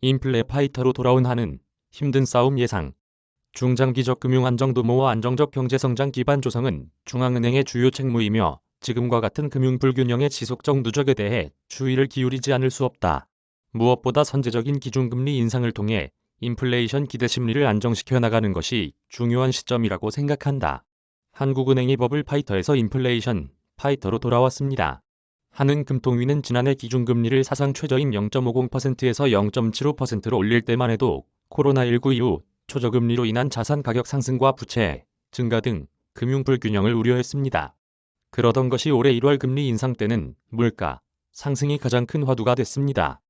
인플레 파이터로 돌아온 한은 힘든 싸움 예상. 중장기적 금융 안정도모와 안정적 경제성장 기반 조성은 중앙은행의 주요 책무이며 지금과 같은 금융 불균형의 지속적 누적에 대해 주의를 기울이지 않을 수 없다. 무엇보다 선제적인 기준금리 인상을 통해 인플레이션 기대 심리를 안정시켜 나가는 것이 중요한 시점이라고 생각한다. 한국은행이 버블 파이터에서 인플레이션 파이터로 돌아왔습니다. 한은금통위는 지난해 기준금리를 사상 최저인 0.50%에서 0.75%로 올릴 때만 해도 코로나19 이후 초저금리로 인한 자산 가격 상승과 부채 증가 등 금융 불균형을 우려했습니다. 그러던 것이 올해 1월 금리 인상 때는 물가 상승이 가장 큰 화두가 됐습니다.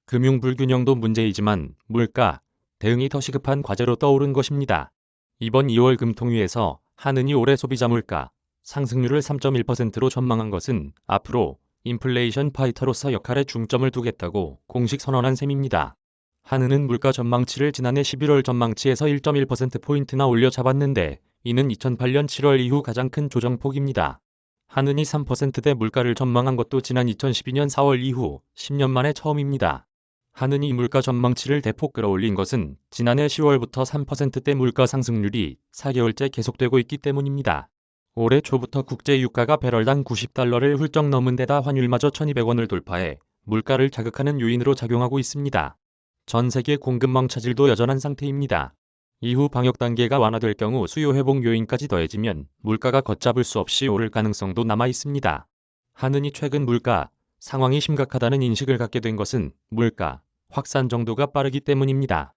금융 불균형도 문제이지만 물가 대응이 더 시급한 과제로 떠오른 것입니다. 이번 2월 금통위에서 한은이 올해 소비자 물가 상승률을 3.1%로 전망한 것은 앞으로 인플레이션 파이터로서 역할에 중점을 두겠다고 공식 선언한 셈입니다. 한은은 물가 전망치를 지난해 11월 전망치에서 1.1%포인트나 올려 잡았는데 이는 2008년 7월 이후 가장 큰 조정폭입니다. 한은이 3%대 물가를 전망한 것도 지난 2012년 4월 이후 10년 만에 처음입니다. 한은이 물가 전망치를 대폭 끌어올린 것은 지난해 10월부터 3%대 물가 상승률이 4개월째 계속되고 있기 때문입니다. 올해 초부터 국제 유가가 배럴당 90달러를 훌쩍 넘은 데다 환율마저 1200원을 돌파해 물가를 자극하는 요인으로 작용하고 있습니다. 전 세계 공급망 차질도 여전한 상태입니다. 이후 방역 단계가 완화될 경우 수요 회복 요인까지 더해지면 물가가 걷잡을 수 없이 오를 가능성도 남아 있습니다. 한은이 최근 물가 상황이 심각하다는 인식을 갖게 된 것은 물가 확산 정도가 빠르기 때문입니다.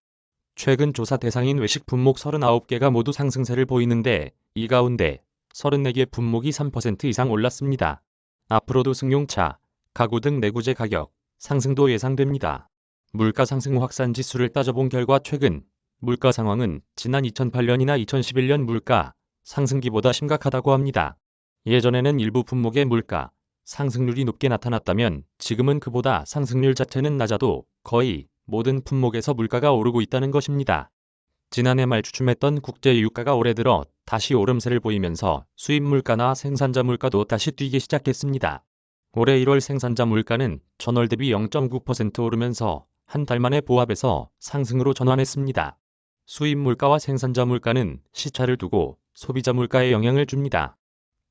최근 조사 대상인 외식 품목 39개가 모두 상승세를 보이는데 이 가운데 34개 품목이 3% 이상 올랐습니다. 앞으로도 승용차, 가구 등 내구재 가격 상승도 예상됩니다. 물가 상승 확산 지수를 따져본 결과 최근 물가 상황은 지난 2008년이나 2011년 물가 상승기보다 심각하다고 합니다. 예전에는 일부 품목의 물가 상승률이 높게 나타났다면 지금은 그보다 상승률 자체는 낮아도 거의 모든 품목에서 물가가 오르고 있다는 것입니다. 지난해 말 주춤했던 국제 유가가 올해 들어 다시 오름세를 보이면서 수입 물가나 생산자 물가도 다시 뛰기 시작했습니다. 올해 1월 생산자 물가는 전월 대비 0.9% 오르면서 한 달 만에 보합에서 상승으로 전환했습니다. 수입 물가와 생산자 물가는 시차를 두고 소비자 물가에 영향을 줍니다.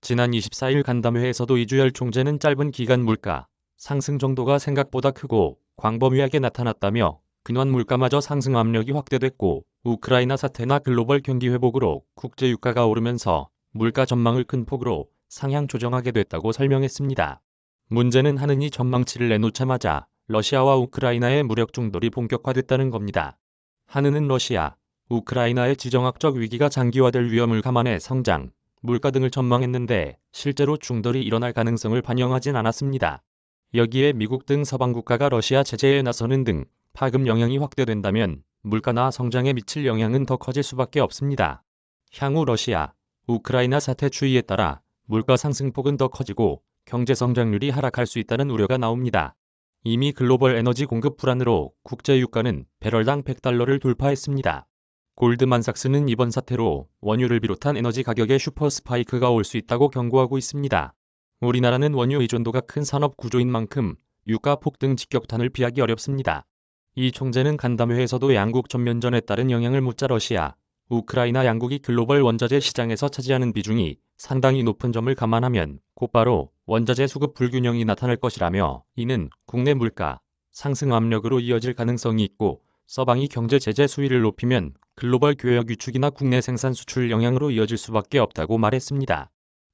지난 24일 간담회에서도 이주열 총재는 짧은 기간 물가 상승 정도가 생각보다 크고 광범위하게 나타났다며 근원 물가마저 상승 압력이 확대됐고 우크라이나 사태나 글로벌 경기 회복으로 국제 유가가 오르면서 물가 전망을 큰 폭으로 상향 조정하게 됐다고 설명했습니다. 문제는 한은이 전망치를 내놓자마자 러시아와 우크라이나의 무력 충돌이 본격화됐다는 겁니다. 한은은 러시아, 우크라이나의 지정학적 위기가 장기화될 위험을 감안해 성장, 물가 등을 전망했는데 실제로 충돌이 일어날 가능성을 반영하진 않았습니다. 여기에 미국 등 서방 국가가 러시아 제재에 나서는 등 파급 영향이 확대된다면 물가나 성장에 미칠 영향은 더 커질 수밖에 없습니다. 향후 러시아, 우크라이나 사태 추이에 따라 물가 상승폭은 더 커지고 경제 성장률이 하락할 수 있다는 우려가 나옵니다. 이미 글로벌 에너지 공급 불안으로 국제 유가는 배럴당 100달러를 돌파했습니다. 골드만삭스는 이번 사태로 원유를 비롯한 에너지 가격에 슈퍼 스파이크가 올 수 있다고 경고하고 있습니다. 우리나라는 원유 의존도가 큰 산업 구조인 만큼 유가 폭등 직격탄을 피하기 어렵습니다. 이 총재는 간담회에서도 양국 전면전에 따른 영향을 묻자 러시아, 우크라이나 양국이 글로벌 원자재 시장에서 차지하는 비중이 상당히 높은 점을 감안하면 곧바로 원자재 수급 불균형이 나타날 것이라며 이는 국내 물가 상승 압력으로 이어질 가능성이 있고 서방이 경제 제재 수위를 높이면 글로벌 교역 위축이나 국내 생산 수출 영향으로 이어질 수밖에 없다고 말했습니다.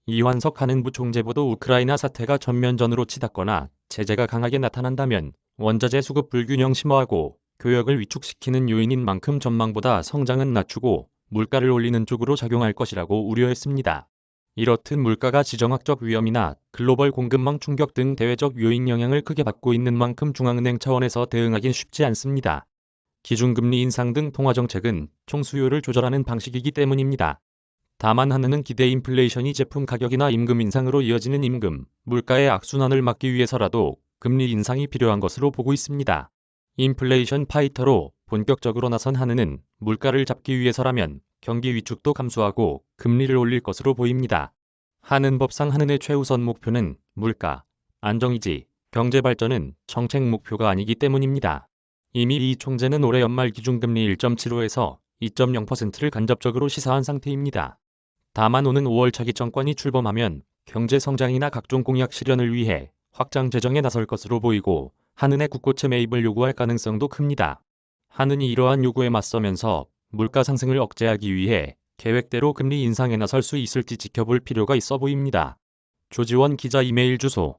이완석 한은 부총재보도 우크라이나 사태가 전면전으로 치닫거나 제재가 강하게 나타난다면 원자재 수급 불균형 심화하고 교역을 위축시키는 요인인 만큼 전망보다 성장은 낮추고 물가를 올리는 쪽으로 작용할 것이라고 우려했습니다. 이렇듯 물가가 지정학적 위험이나 글로벌 공급망 충격 등 대외적 요인 영향을 크게 받고 있는 만큼 중앙은행 차원에서 대응하긴 쉽지 않습니다. 기준금리 인상 등 통화정책은 총수요를 조절하는 방식이기 때문입니다. 다만 한은은 기대 인플레이션이 제품 가격이나 임금 인상으로 이어지는 임금, 물가의 악순환을 막기 위해서라도 금리 인상이 필요한 것으로 보고 있습니다. 인플레이션 파이터로 본격적으로 나선 한은은 물가를 잡기 위해서라면 경기 위축도 감소하고 금리를 올릴 것으로 보입니다. 한은법상 한은의 최우선 목표는 물가 안정이지 경제 발전은 정책 목표가 아니기 때문입니다. 이미 이 총재는 올해 연말 기준금리 1.75에서 2.0%를 간접적으로 시사한 상태입니다. 다만 오는 5월 차기 정권이 출범하면 경제 성장이나 각종 공약 실현을 위해 확장 재정에 나설 것으로 보이고 한은의 국고채 매입을 요구할 가능성도 큽니다. 한은이 이러한 요구에 맞서면서 물가 상승을 억제하기 위해 계획대로 금리 인상에 나설 수 있을지 지켜볼 필요가 있어 보입니다. 조지원 기자 이메일 주소